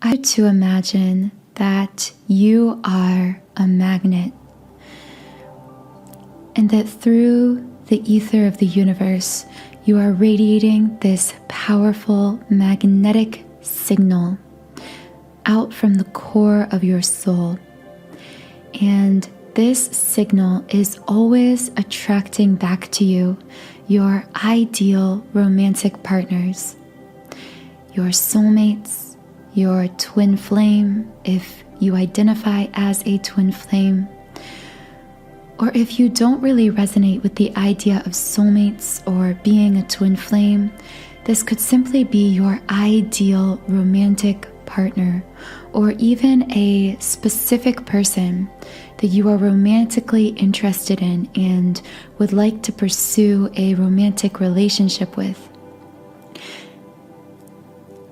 I want you to imagine that you are a magnet and that through the ether of the universe, you are radiating this powerful magnetic signal out from the core of your soul. And this signal is always attracting back to you your ideal romantic partners, your soulmates, your twin flame, if you identify as a twin flame. Or if you don't really resonate with the idea of soulmates or being a twin flame, this could simply be your ideal romantic partner, or even a specific person that you are romantically interested in and would like to pursue a romantic relationship with.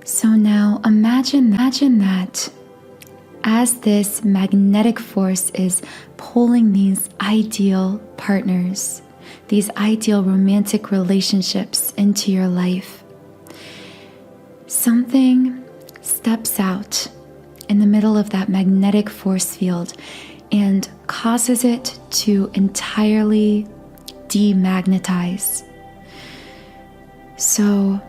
So now imagine that as this magnetic force is pulling these ideal partners, these ideal romantic relationships into your life, something steps out in the middle of that magnetic force field and causes it to entirely demagnetize. So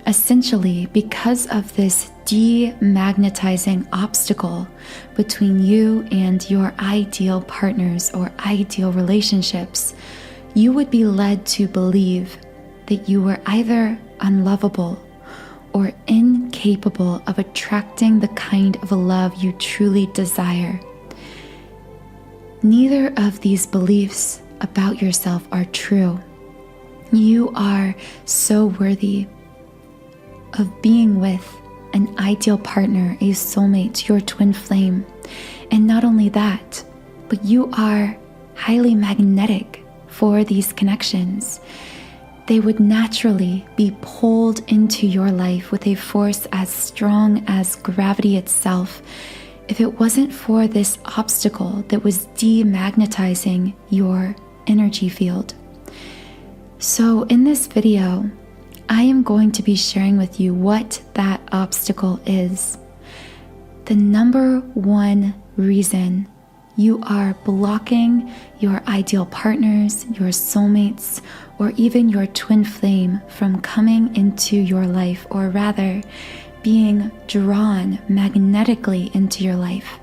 essentially, because of this demagnetizing obstacle between you and your ideal partners or ideal relationships, you would be led to believe that you were either unlovable or incapable of attracting the kind of love you truly desire. Neither of these beliefs about yourself are true. You are so worthy of being with an ideal partner, a soulmate, your twin flame. And not only that, but you are highly magnetic for these connections. They would naturally be pulled into your life with a force as strong as gravity itself if it wasn't for this obstacle that was demagnetizing your energy field. So in this video, I am going to be sharing with you what that obstacle is. The number one reason you are blocking your ideal partners, your soulmates, or even your twin flame from coming into your life, or rather being drawn magnetically into your life.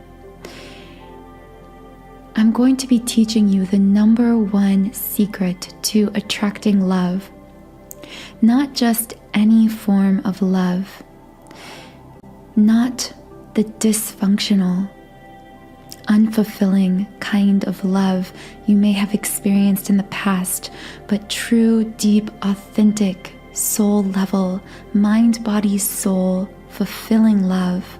I'm going to be teaching you the number one secret to attracting love. Not just any form of love, not the dysfunctional, unfulfilling kind of love you may have experienced in the past, but true, deep, authentic, soul level, mind, body, soul, fulfilling love.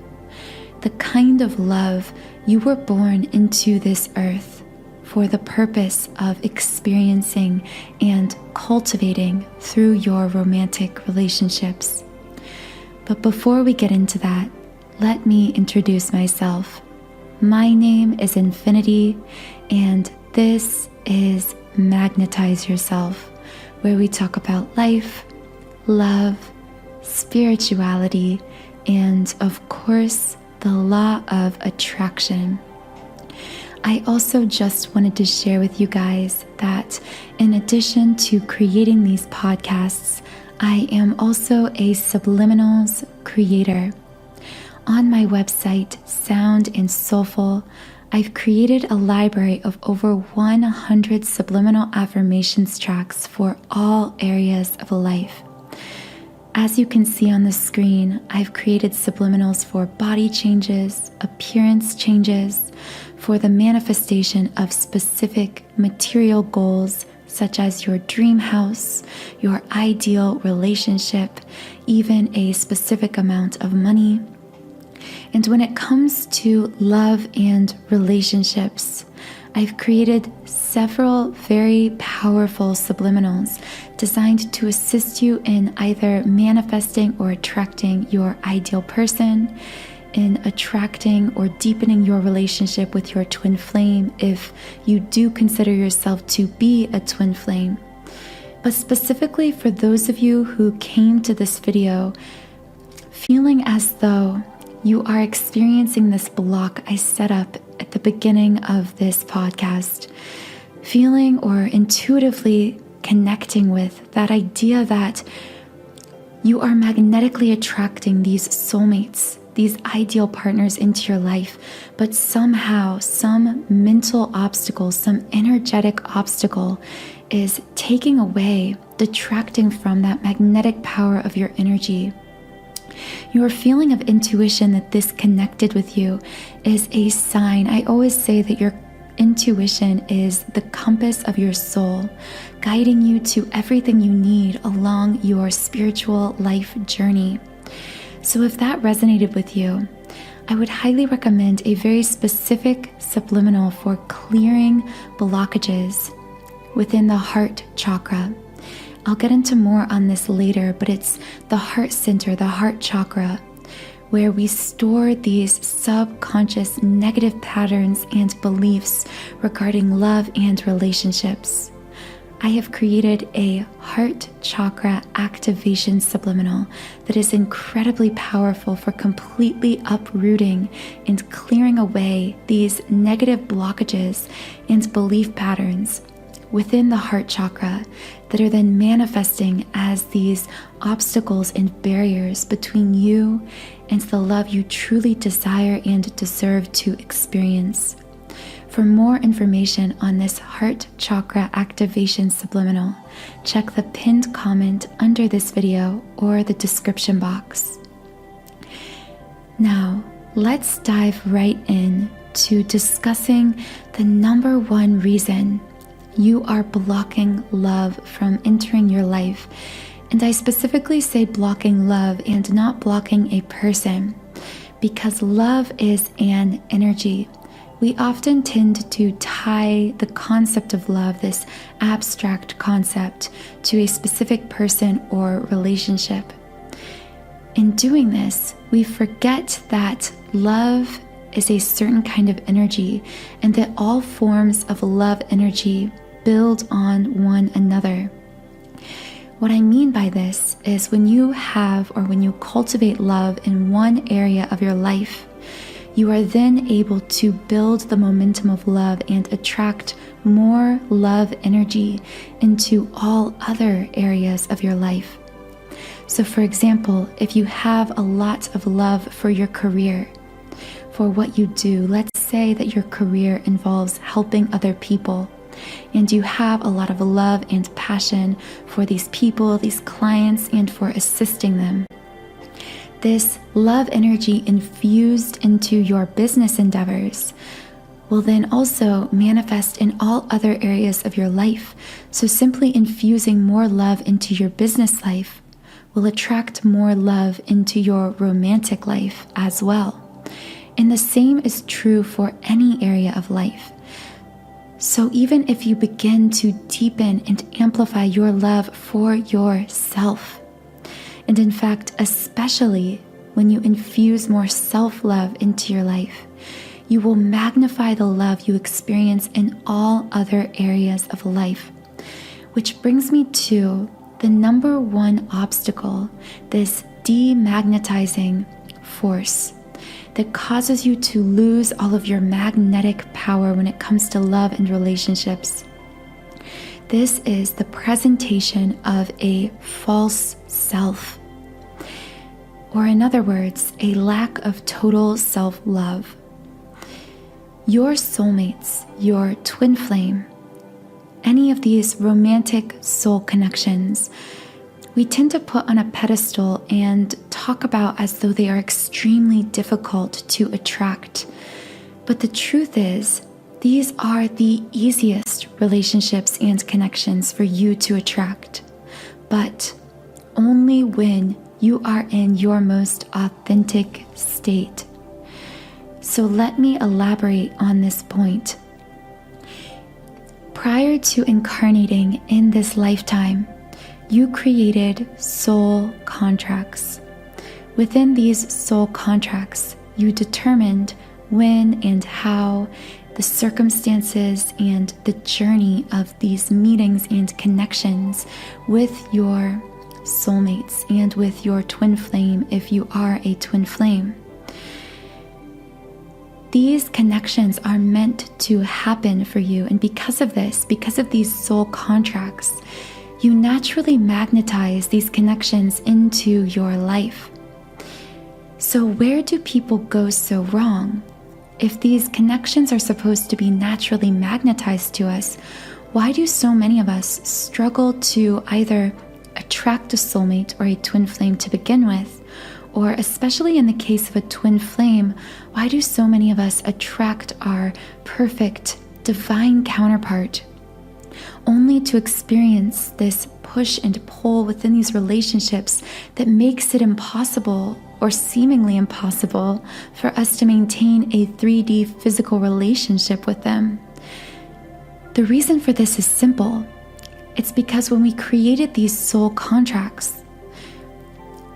The kind of love you were born into this earth for the purpose of experiencing and cultivating through your romantic relationships. But before we get into that, let me introduce myself. My name is Infinity, and this is Magnetize Yourself, where we talk about life, love, spirituality, and of course, the law of attraction. I also just wanted to share with you guys that in addition to creating these podcasts, I am also a subliminals creator. On my website, Sound and Soulful, I've created a library of over 100 subliminal affirmations tracks for all areas of life. As you can see on the screen, I've created subliminals for body changes, appearance changes, for the manifestation of specific material goals such as your dream house, your ideal relationship, even a specific amount of money. And when it comes to love and relationships, I've created several very powerful subliminals designed to assist you in either manifesting or attracting your ideal person, in attracting or deepening your relationship with your twin flame if you do consider yourself to be a twin flame. But specifically for those of you who came to this video feeling as though you are experiencing this block I set up at the beginning of this podcast, feeling or intuitively connecting with that idea that you are magnetically attracting these soulmates, these ideal partners into your life, but somehow some mental obstacle, some energetic obstacle is taking away, detracting from that magnetic power of your energy. Your feeling of intuition that this connected with you is a sign. I always say that your intuition is the compass of your soul, guiding you to everything you need along your spiritual life journey. So if that resonated with you, I would highly recommend a very specific subliminal for clearing blockages within the heart chakra. I'll get into more on this later, but it's the heart center, the heart chakra, where we store these subconscious negative patterns and beliefs regarding love and relationships. I have created a heart chakra activation subliminal that is incredibly powerful for completely uprooting and clearing away these negative blockages and belief patterns within the heart chakra that are then manifesting as these obstacles and barriers between you and the love you truly desire and deserve to experience. For more information on this heart chakra activation subliminal, check the pinned comment under this video or the description box. Now, let's dive right in to discussing the number one reason you are blocking love from entering your life. And I specifically say blocking love and not blocking a person, because love is an energy. We often tend to tie the concept of love, this abstract concept, to a specific person or relationship. In doing this, we forget that love is a certain kind of energy and that all forms of love energy build on one another. What I mean by this is when you have or when you cultivate love in one area of your life, you are then able to build the momentum of love and attract more love energy into all other areas of your life. So for example, if you have a lot of love for your career, for what you do, let's say that your career involves helping other people, and you have a lot of love and passion for these people, these clients, and for assisting them. This love energy infused into your business endeavors will then also manifest in all other areas of your life. So simply infusing more love into your business life will attract more love into your romantic life as well. And the same is true for any area of life. So even if you begin to deepen and amplify your love for yourself, and in fact, especially when you infuse more self-love into your life, you will magnify the love you experience in all other areas of life. Which brings me to the number one obstacle, this demagnetizing force that causes you to lose all of your magnetic power when it comes to love and relationships. This is the presentation of a false self, or in other words, a lack of total self-love. Your soulmates, your twin flame, any of these romantic soul connections, we tend to put on a pedestal and talk about as though they are extremely difficult to attract. But the truth is, these are the easiest relationships and connections for you to attract, but only when you are in your most authentic state. So let me elaborate on this point. Prior to incarnating in this lifetime, you created soul contracts. Within these soul contracts, you determined when and how the circumstances and the journey of these meetings and connections with your soulmates and with your twin flame, if you are a twin flame. These connections are meant to happen for you. And because of this, because of these soul contracts, you naturally magnetize these connections into your life. So where do people go so wrong? If these connections are supposed to be naturally magnetized to us, why do so many of us struggle to either attract a soulmate or a twin flame to begin with? Or especially in the case of a twin flame, why do so many of us attract our perfect, divine counterpart, only to experience this push and pull within these relationships that makes it impossible, or seemingly impossible, for us to maintain a 3D physical relationship with them? The reason for this is simple. It's because when we created these soul contracts,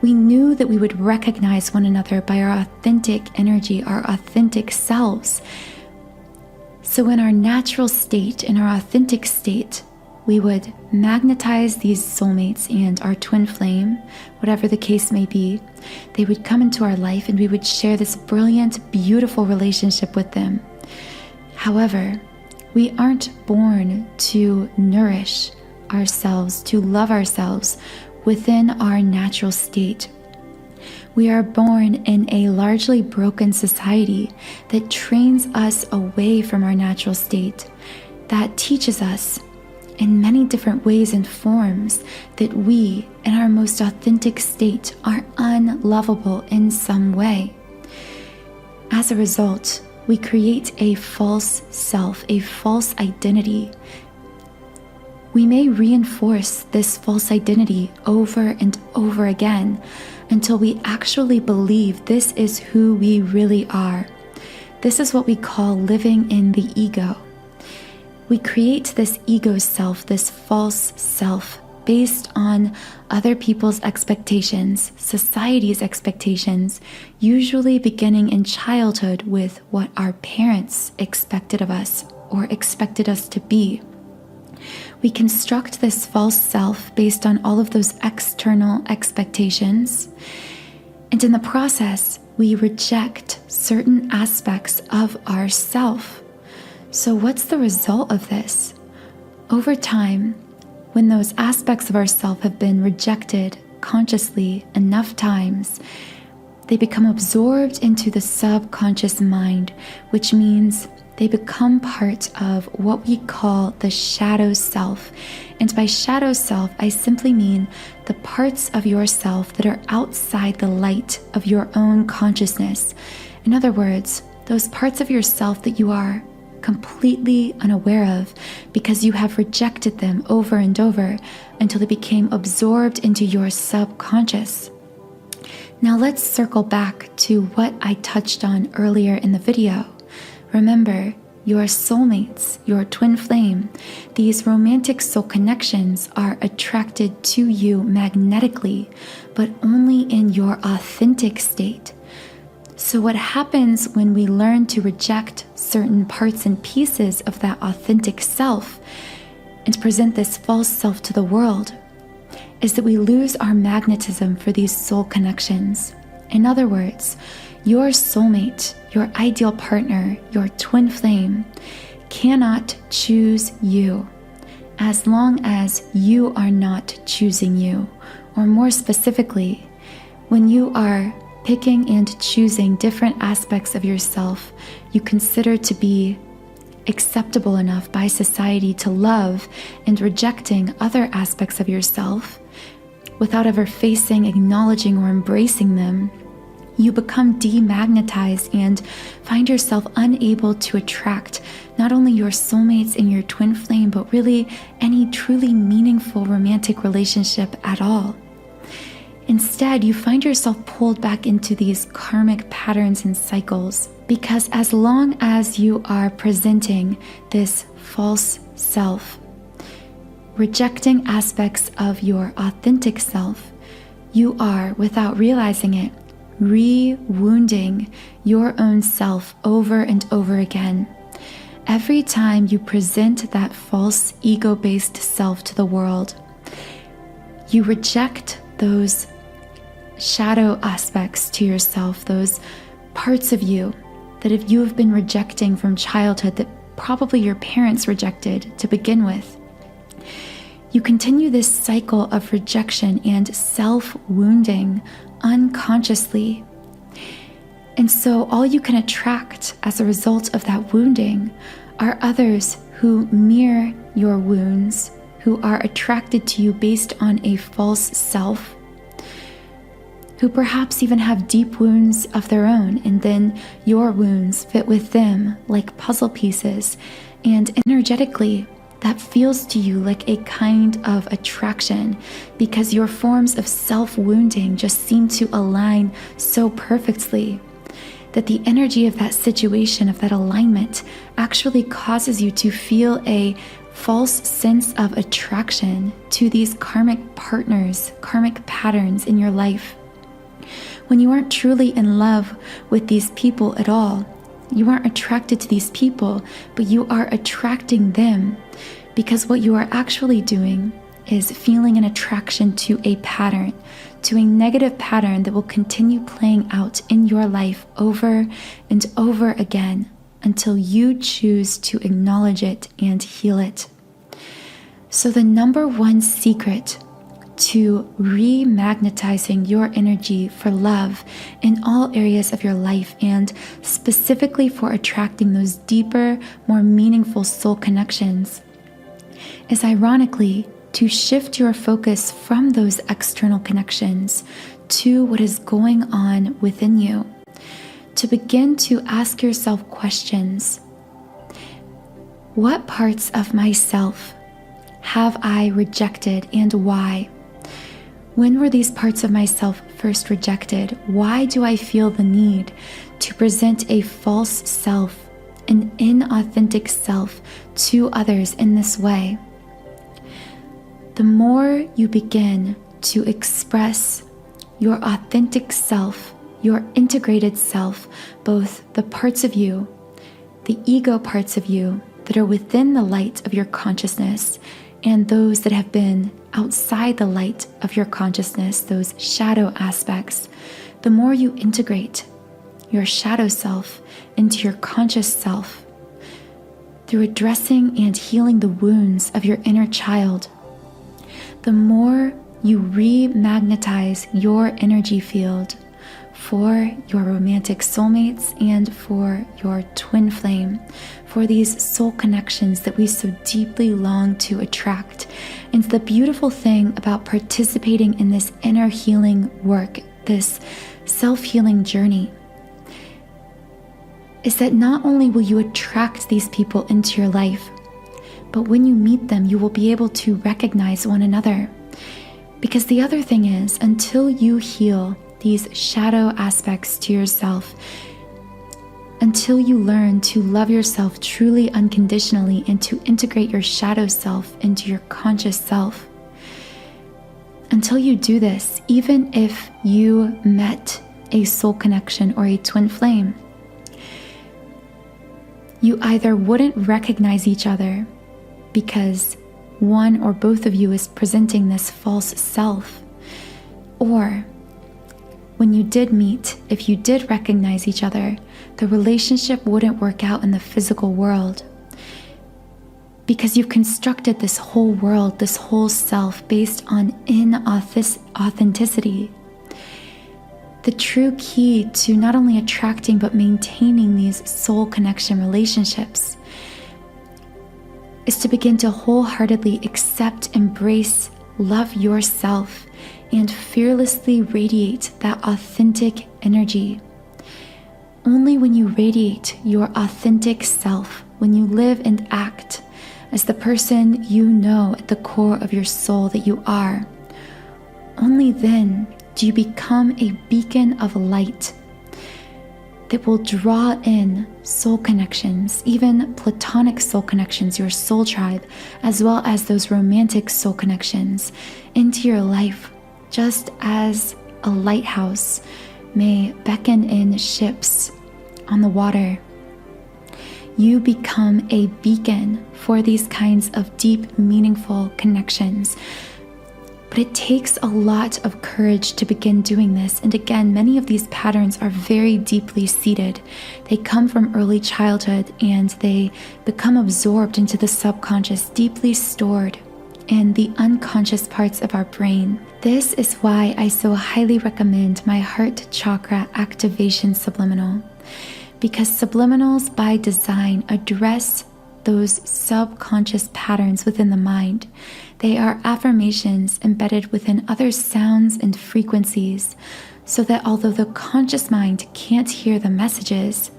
we knew that we would recognize one another by our authentic energy, our authentic selves. So in our natural state, in our authentic state, we would magnetize these soulmates and our twin flame, whatever the case may be. They would come into our life and we would share this brilliant, beautiful relationship with them. However, we aren't born to nourish ourselves, to love ourselves within our natural state. We are born in a largely broken society that trains us away from our natural state, that teaches us in many different ways and forms that we, in our most authentic state, are unlovable in some way. As a result, we create a false self, a false identity. We may reinforce this false identity over and over again until we actually believe this is who we really are. This is what we call living in the ego. We create this ego self, this false self, based on other people's expectations, society's expectations, usually beginning in childhood with what our parents expected of us or expected us to be. We construct this false self based on all of those external expectations. And in the process, we reject certain aspects of ourself. So what's the result of this? Over time, when those aspects of ourself have been rejected consciously enough times, they become absorbed into the subconscious mind, which means they become part of what we call the shadow self. And by shadow self, I simply mean the parts of yourself that are outside the light of your own consciousness. In other words, those parts of yourself that you are completely unaware of because you have rejected them over and over until they became absorbed into your subconscious. Now let's circle back to what I touched on earlier in the video. Remember, your soulmates, your twin flame, these romantic soul connections are attracted to you magnetically, but only in your authentic state. So what happens when we learn to reject certain parts and pieces of that authentic self and present this false self to the world is that we lose our magnetism for these soul connections. In other words, your soulmate, your ideal partner, your twin flame cannot choose you as long as you are not choosing you. Or more specifically, when you are picking and choosing different aspects of yourself you consider to be acceptable enough by society to love and rejecting other aspects of yourself without ever facing, acknowledging, or embracing them, you become demagnetized and find yourself unable to attract not only your soulmates and your twin flame, but really any truly meaningful romantic relationship at all. Instead, you find yourself pulled back into these karmic patterns and cycles because as long as you are presenting this false self, rejecting aspects of your authentic self, you are, without realizing it, re-wounding your own self over and over again. Every time you present that false ego-based self to the world, you reject those shadow aspects to yourself, those parts of you that if you have been rejecting from childhood that probably your parents rejected to begin with, you continue this cycle of rejection and self-wounding unconsciously. And so all you can attract as a result of that wounding are others who mirror your wounds, who are attracted to you based on a false self, who perhaps even have deep wounds of their own, and then your wounds fit with them like puzzle pieces, and energetically that feels to you like a kind of attraction because your forms of self-wounding just seem to align so perfectly that the energy of that situation, of that alignment, actually causes you to feel a false sense of attraction to these karmic partners, karmic patterns in your life. When you aren't truly in love with these people at all, you aren't attracted to these people, but you are attracting them because what you are actually doing is feeling an attraction to a pattern, to a negative pattern that will continue playing out in your life over and over again until you choose to acknowledge it and heal it. So the number one secret to remagnetizing your energy for love in all areas of your life, and specifically for attracting those deeper, more meaningful soul connections, is ironically to shift your focus from those external connections to what is going on within you. To begin to ask yourself questions. What parts of myself have I rejected, and why? When were these parts of myself first rejected? Why do I feel the need to present a false self, an inauthentic self, to others in this way? The more you begin to express your authentic self, your integrated self, both the parts of you, the ego parts of you that are within the light of your consciousness, and those that have been outside the light of your consciousness, those shadow aspects, the more you integrate your shadow self into your conscious self through addressing and healing the wounds of your inner child, the more you remagnetize your energy field for your romantic soulmates and for your twin flame, for these soul connections that we so deeply long to attract. And the beautiful thing about participating in this inner healing work, this self-healing journey, is that not only will you attract these people into your life, but when you meet them, you will be able to recognize one another. Because the other thing is, until you heal these shadow aspects to yourself, until you learn to love yourself truly unconditionally and to integrate your shadow self into your conscious self, until you do this, even if you met a soul connection or a twin flame, you either wouldn't recognize each other because one or both of you is presenting this false self, or when you did meet, if you did recognize each other, the relationship wouldn't work out in the physical world because you've constructed this whole world, this whole self based on inauthenticity. The true key to not only attracting but maintaining these soul connection relationships is to begin to wholeheartedly accept, embrace, love yourself, and fearlessly radiate that authentic energy. Only when you radiate your authentic self, when you live and act as the person you know at the core of your soul that you are, only then do you become a beacon of light that will draw in soul connections, even platonic soul connections, your soul tribe, as well as those romantic soul connections into your life, just as a lighthouse may beckon in ships on the water. You become a beacon for these kinds of deep, meaningful connections. But it takes a lot of courage to begin doing this. And again, many of these patterns are very deeply seated. They come from early childhood and they become absorbed into the subconscious, deeply stored in the unconscious parts of our brain. This is why I so highly recommend my heart chakra activation subliminal, because subliminals by design address those subconscious patterns within the mind. They are affirmations embedded within other sounds and frequencies, so that although the conscious mind can't hear the messages,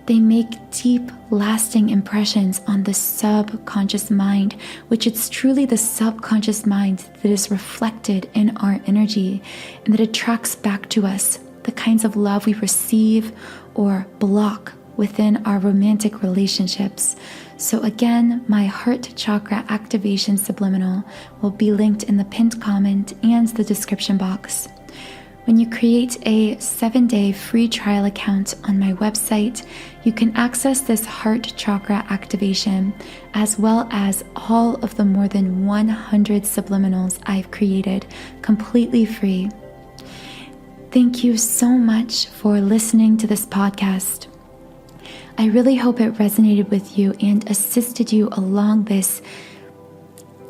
they make deep, lasting impressions on the subconscious mind, which it's truly the subconscious mind that is reflected in our energy and that attracts back to us the kinds of love we receive or block within our romantic relationships. So again, my heart chakra activation subliminal will be linked in the pinned comment and the description box. When you create a 7-day free trial account on my website, you can access this heart chakra activation, as well as all of the more than 100 subliminals I've created completely free. Thank you so much for listening to this podcast. I really hope it resonated with you and assisted you along this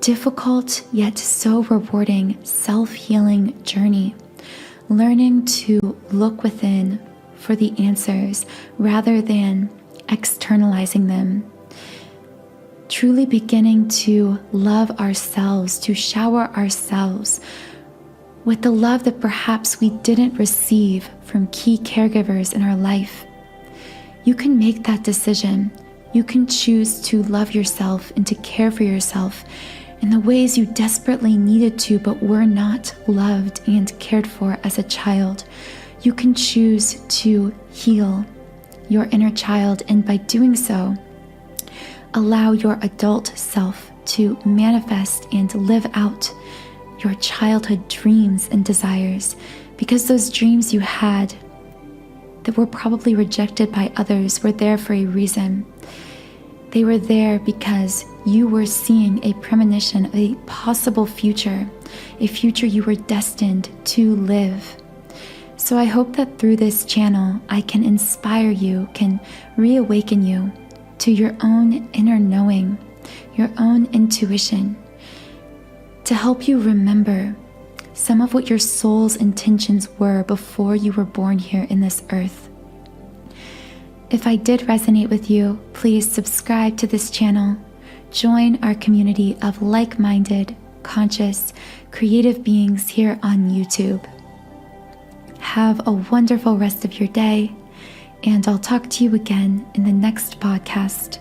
difficult yet so rewarding self-healing journey. Learning to look within for the answers rather than externalizing them. Truly beginning to love ourselves, to shower ourselves with the love that perhaps we didn't receive from key caregivers in our life. You can make that decision. You can choose to love yourself and to care for yourself in the ways you desperately needed to but were not loved and cared for as a child. You can choose to heal your inner child, and by doing so, allow your adult self to manifest and live out your childhood dreams and desires, because those dreams you had that were probably rejected by others were there for a reason. They were there because you were seeing a premonition of a possible future, a future you were destined to live. So I hope that through this channel, I can inspire you, can reawaken you to your own inner knowing, your own intuition, to help you remember some of what your soul's intentions were before you were born here in this earth. If I did resonate with you, please subscribe to this channel. Join our community of like-minded, conscious, creative beings here on YouTube. Have a wonderful rest of your day, and I'll talk to you again in the next podcast.